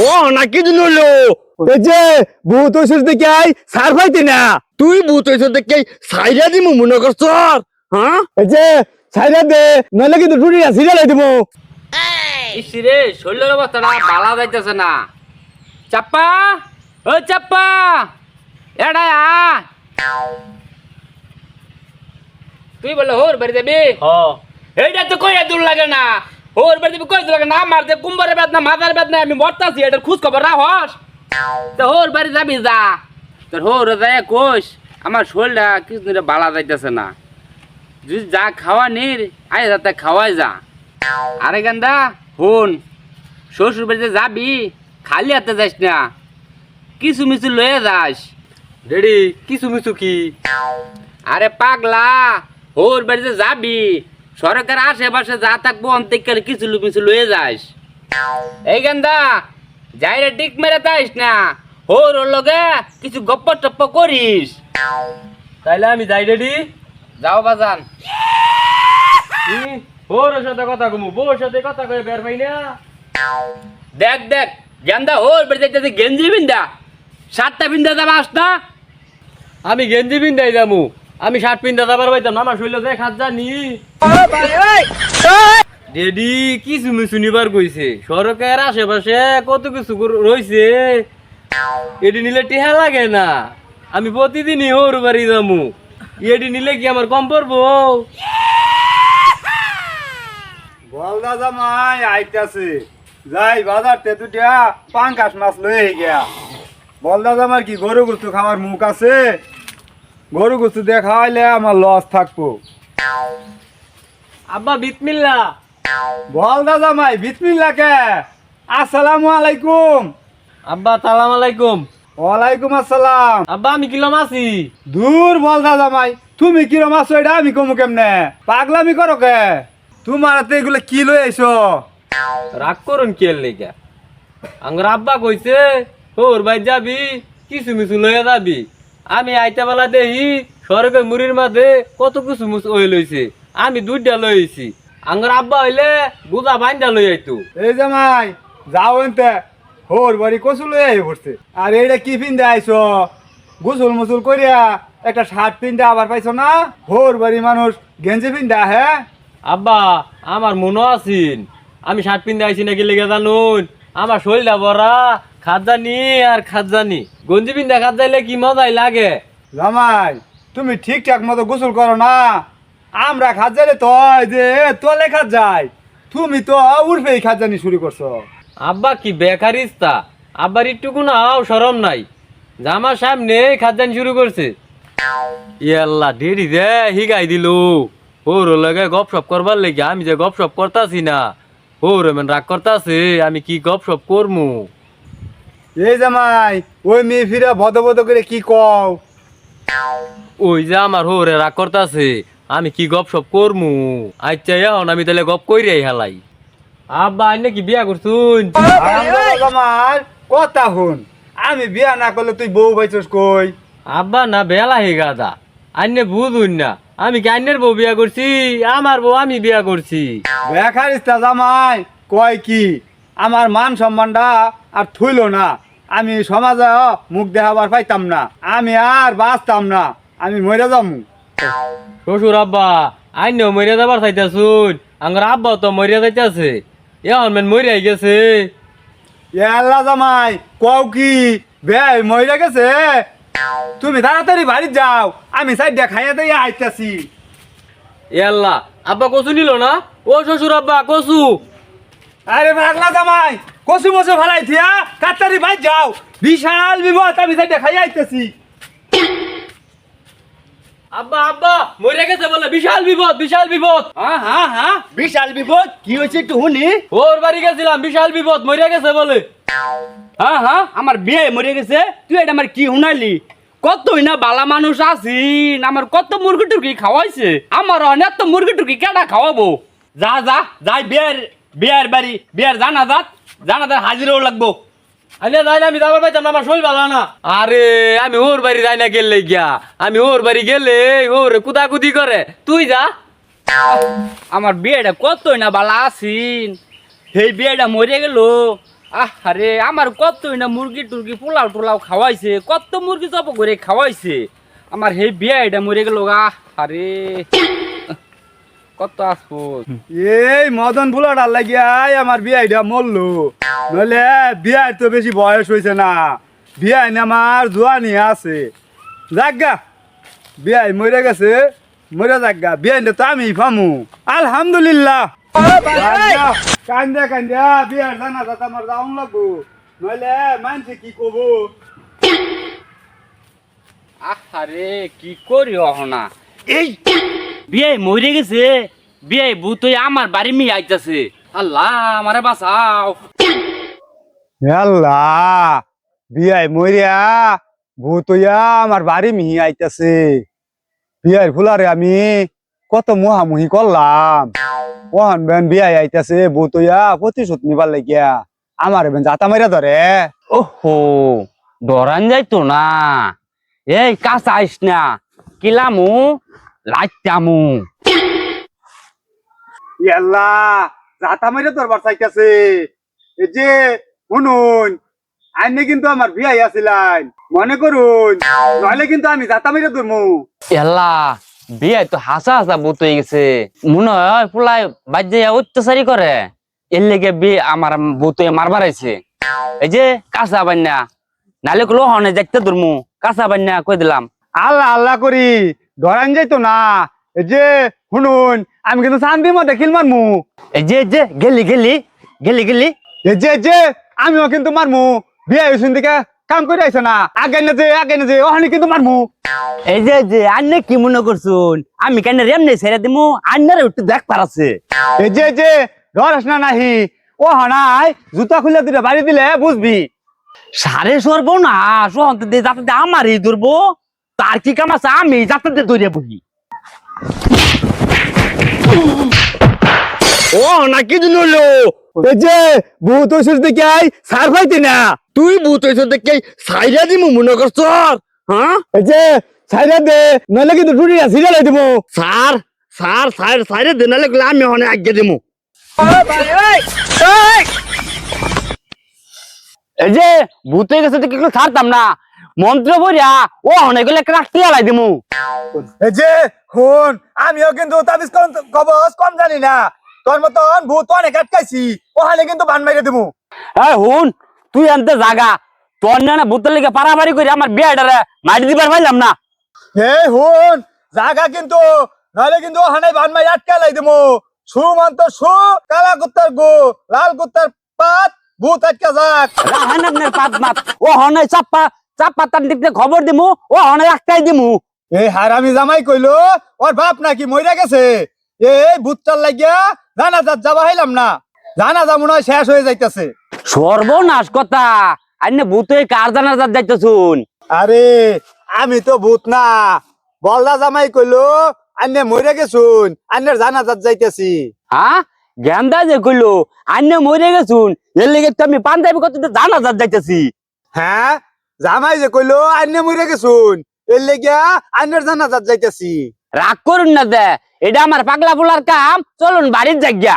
ও নাকি দিন হলো এই যে ভূত হইছিস দেখে আই সার পাইতি না তুই ভূত হইছিস দেখে সাইরা দিমু মনে করছ হ্যাঁ এই যে সাইরা দে নইলে কিন্তু টুটি সিরিয়াল দিমু ইসিরে শরীরের অবস্থাটা ভালো যাইতেছে না। চাপ্পা, ও চাপ্পা, এডা তুই বলে হোর বাড়ি যাবি? এইটা তো কইয়া দূর লাগে না। হোর বাড়ি যাবি কই দূর লাগে না? আমার যে কুম্ভরে বেদনা মাথার বেদনা আমি মরতাছি, এটার খোঁজ খবর রাখস। তো হোর বাড়ি যাবি যা, তোর হোর যায় কোষ আমার শরীরটা কিছু ভালো যাইতেছে না। যদি যা খাওয়া নির আয় যাতে খাওয়াই যা। আরে গান্দা হন, শ্বশুর বাড়িতে যাবি খালি হাতে যাস না, কিছু মিছু লয়ে যাস। রেডি কিছু মিছু কি? আরে পাগলা, ওর বাড়িতে যাবি সরকার আশেপাশে যা থাকবো অন্তিকালে কিছু মিছু লয়ে যাস। এই গান্দা যাইরে টিক মেরে যাইস না, ওর লগে কিছু গপ্প টপ্প করিস। তাইলে আমি যাই রেডি, যাও বাজান। ওর সাথে কথা কমু, বউর সাথে কথা কয়ে বের পাই না। দেখ দেখ গেন্দা ওর বের যাইতেছে গেঞ্জি বিন্দা, শার্টটা বিন্দা যাবাস না। আমি গেঞ্জি বিন্দাই যামু, আমি শার্ট পিন্দা যাবার পাইতাম না। আমার শরীরে দেখ হাত জানি ডেডি কিছু মিছু নিবার কইছে। সরকার আশেপাশে কত কিছু রইছে, এডি নিলে টেহা লাগে না। আমি প্রতিদিনই ওর বাড়ি যামু, এডি নিলে কি আমার কম পড়বো? বলদা জামাই আইতাছে, যাই বাজার তে দুটা পাঙ্কাশ মাছ লয়ে গিয়া। বলদা জামার কি গরু গুস্তু খাওয়ার মুখ আছে? গরু গুস্তু দিয়ে খাওয়াইলে আমার লস থাকবো। আব্বা বিসমিল্লাহ। বলদা জামাই বিসমিল্লাহ কে? আসসালামু আলাইকুম। আব্বা সালাম আলাইকুম। ওয়ালাইকুম আসসালাম। আব্বা আমি কিরম আছি? দূর বলদা জামাই, তুমি কিরম আছো এটা আমি কমু কেমনে? পাগলামি করো কে? তোমার হাতে এগুলো কি লই আইছো? রাগ করুন কি লেগা? আঙ্গর আব্বা কইছে ওর ভাই যাবি কিছু মিছু লইয়া যাবি। আমি আইতা বেলা দেখি সরকার মুড়ির মাঝে কত কিছু মুছু ওই লইছে, আমি দুইটা লইছি। আঙ্গর আব্বা হইলে বুঝা বাইন্দা লই আইতো। এই জামাই যাও এনতে, হোর বাড়ি কচু লই আই পড়ছে। আর এইটা কি পিন্দে আইছো? গোসল মুসুল করিয়া একটা শার্ট পিন্দে আবার পাইছো না? হোর বাড়ি মানুষ গেঞ্জি পিন্দে আহে। আব্বা আমার মনে আছিন আমি শার্ট পিন্ধে আইছি নাকি লেগে জানুন, আমার শরীরটা ভরা খাজানি আর খাজানি। গঞ্জি পিন্ধা খাজাইলে কি মজাই লাগে। জামাই তুমি ঠিকঠাক মতো গোসল করো না, আমরা খাজালে তো যে তোলে খাত যায়, তুমি তো উর্ফেই খাজানি শুরু করছো। আব্বা কি বেকারিস্তা, আব্বার একটুকু নাও সরম নাই, জামার সামনে খাজানি শুরু করছে। ইয়াল্লা ডেডি দে হিগাই দিল ওর লাগে গপ সপ করবার লেগে। আমি যে গপ সপ করতাছি না, ওর এমন রাগ করতাছে, আমি কি গপ সপ করমু? এই জামাই ওই মেয়ে ফিরা ভদ ভদ করে কি কও? ওই যে আমার হোরে রাগ করতাছে, আমি কি গপ সপ করমু? আচ্ছা এখন আমি তাহলে গপ কইরাই হেলাই। আব্বা আইনে কি বিয়া করছুন? জামাই কথা হুন, আমি বিয়া না করলে তুই বউ পাইছস কই? আব্বা না বেলা হে গাদা, আইনে বুঝুন না আমি কি আইনের বউ বিয়া করছি? আমার বউ আমি বিয়া করছি। বেকারিস্তা জামাই কয় কি আমার মান সম্মানটা আর থইল না, আমি সমাজে মুখ দেখাবার পাইতাম না, আমি আর বাঁচতাম না, আমি মরে যামু। শ্বশুর আব্বা আইনেও মরিয়া যাবার চাইতাছুন, আঙ্গর আব্বা তো মরিয়া যাইতাছে, এখন মেন মরিয়াই গেছে। আল্লাহ জামাই কও কি বেয় মরে গেছে? তুমি তাড়াতাড়ি বাড়ি যাও, আমি সাইড খাইয়া দিয়ে আইতাছি। ইয়াল্লা আব্বা কচু নিল না? ও শ্বশুর আব্বা কচু। আরে পাগলা জামাই কচু মচু ভালাই থিয়া তাড়াতাড়ি বাড়ি যাও, বিশাল বিপদ, আমি সাইড খাইয়া আইতাছি। আব্বা আব্বা মরে গেছে বলে, বিশাল বিপদ বিশাল বিপদ। হ্যাঁ হ্যাঁ হ্যাঁ বিশাল বিপদ, কি হয়েছে একটু শুনি। ওর বাড়ি গেছিলাম, বিশাল বিপদ, মরে গেছে বলে। হ্যাঁ হ্যাঁ আমার বিয়ে মরে গেছে, তুই এটা আমার কি শুনাইলি? কতই না বালা মানুষ আছিন, আমার কত মুরগি টুরগি খাওয়াইছে, আমার অনেক তো মুরগি টুরগি কেডা খাওয়াবো? যা যা যাই বিয়ের বিয়ের বাড়ি বিয়ের জানাজাত হাজিরও লাগবো। আরে যাই না, আমি যাবার পাইতাম না, আমার শরীর ভালো না। আরে আমি ওর বাড়ি যাই না গেলে গিয়া, আমি ওর বাড়ি গেলে ওর কুদাকুদি করে, তুই যা। আমার বিয়েটা কতই না বালা আছিন, সেই বিয়েটা মরে গেল, আরে আমার কতই না মুরগি টুরগি পোলাও টোলাও খাওয়াইছে, কত মুরগি জব করে খাওয়াইছে, আমার হে বিয়াইটা মরে গেল গা। আরে কত আসবো এই মদন ফুলাটার লাগিয়াই আমার বিয়াইটা মরলো, নইলে বিয়ার তো বেশি বয়স হয়েছে না, বিয়াই না আমার জোয়ানি আছে। যাজ্ঞা বিয়াই মরে গেছে, মরে যাজ্ঞা, বিয়াইটা তো আমি ফামু আলহামদুলিল্লাহ। কান্দা কান্দা বিয়ার জানা যাতে আমার যাওন লাগবো, নইলে মানছে কি কব। আরে কি করি অহনা, এই বিয়াই মরে গেছে, বিয়াই ভূত হয়ে আমার বাড়ি মেয়ে আইতাছে, আল্লাহ আমারে বাঁচাও। আল্লাহ বিয়াই মরিয়া ভূত হইয়া আমার বাড়ি মিহি আইতাছে, বিয়াই ফুলারে আমি কত মুহামুহি করলাম, ওহান বেন বিয়াই আইতাছে ভূত হইয়া প্রতিশোধ নিবার লাগিয়া আমার বেন জাতা মারিয়া ধরে। ওহো ডরান যাইতো না, এই কাছে আইস না, কিলামু লাইতামু। আল্লাহ জাতা মারিয়া ধরবার চাইতাছে, এই যে শুনুন আইনে কিন্তু আমার বিয়াই আসিলাম, মনে করুন নইলে কিন্তু আমি জাতা মারিয়া ধরমু। এলা বিয়াই তো হাসা হাসা ভূত হয়ে গেছে, মনে হয় ফুলাই বাজ্যে অত্যাচারী করে, এর লেগে বিয়ে আমার ভূত হয়ে মারবার আইছে। এই যে কাঁচা বান্যা নালে গুলো হনে দেখতে ধরমু, কাঁচা বান্যা কই দিলাম। আল্লাহ আল্লাহ করি ধরান যাইতো না, এই যে শুনুন আমি কিন্তু শান্তির মধ্যে খিল মারমু, এই যে গেলি গেলি গেলি গেলি এই যে আমিও কিন্তু মারমু, বিয়ে হয়েছেন দিকে কাম করে আইসো না, আগে না যে ওখানে কিন্তু মারমু। এই যে আন্নে কি মনে করছুন আমি কেন রেমনে ছেড়ে দিমু, আন্নারে একটু দেখ পারাছে। এই যে ধরাস না নাহি, ও হানাই জুতা খুলে দিলে বাড়ি দিলে বুঝবি। সারে সরবো না সহন্তে যাতে আমারই ধরবো, তার কি কাম আছে, আমি যাতে ধরে বহি। ও না কি দিন হলো, এই যে ভূত হয়েছিস দেখে আই সার পাইতি না, তুই ভূত হইছ দেখে সাইরা দিমু মনে করছ? হ্যাঁ এই যে সাইরা দে নইলে কিন্তু টুটি সিরিয়াল দিব। স্যার স্যার স্যার সাইরে দেনালে গেলে আমি হনে আজ্ঞা দিমু। এই যে ভূত হয়ে গেছে দেখে ছাড়তাম না, মন্ত্র বইরা ও হনে গেলে রাখতে আলাই দিমু। এই যে শুন আমিও কিন্তু তাবিজ কবজ কম জানি না, তোর মতন ভূত অনেক আটকাইছি, ওখানে কিন্তু বান মাইরে দেবো। এই হুন তুই আনতে জাগা, তোর না ভূতের লেগে পারাপারি করে আমার বিয়াটারে মাটি দিবার পাইলাম না। এই হুন জাগা কিন্তু নাহলে কিন্তু ওখানে বান মাইরে আটকালাই দেবো। সুমন্ত সু, কালা কুত্তার গো, লাল কুত্তার পাত, ভূত আটকা যাক। রাহানের পাত মাত ও হনে চাপ্পা চাপ্পা তার দিকে খবর দিমু, ও হনে রাখতাই দিমু। এই হারামি জামাই কইলো ওর বাপ নাকি মইরা গেছে, এই ভূতটার লাগিয়া জানাজাত যাবা হইলাম না, জানাজা মনে হয় শেষ হয়ে যাইতেছে। সর্বনাশ কথা, আইনে ভূত হয়ে কার জানাজাত যাইতেছুন? আরে আমি তো ভূত না, বলদা জামাই কইলো আন্নে মরে গেছুন, আন্নের জানাজাত যাইতেছি। হ্যাঁ গেন্দা যে কইলো আইনে মরে গেছুন, এর লেগে তো আমি পাঞ্জাবি কত জানাজাত যাইতেছি। হ্যাঁ জামাই যে কইলো আন্নে মরে গেছুন, এর লেগিয়া আন্নের জানাজাত যাইতেছি। রাগ করুন না দে, এটা আমার পাগলা পোলার কাম, চলুন বাড়ির জায়গা।